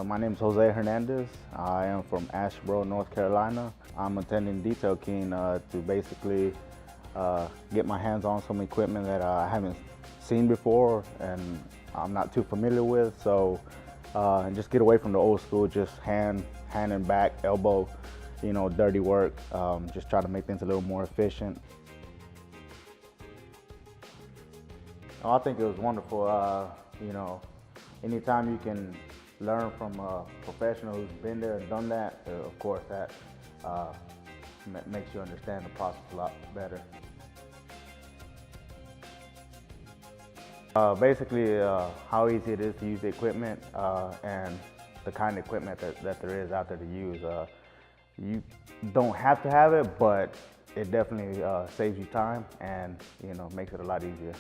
My name is Jose Hernandez. I am from Asheboro, North Carolina. I'm attending Detail Keen to basically get my hands on some equipment that I haven't seen before and I'm not too familiar with. So, and just get away from the old school, just hand and back, elbow, dirty work. Just try to make things a little more efficient. I think it was wonderful. Anytime you can learn from a professional who's been there and done that, of course, that makes you understand the process a lot better. Basically, how easy it is to use the equipment and the kind of equipment that there is out there to use. You don't have to have it, but it definitely saves you time and makes it a lot easier.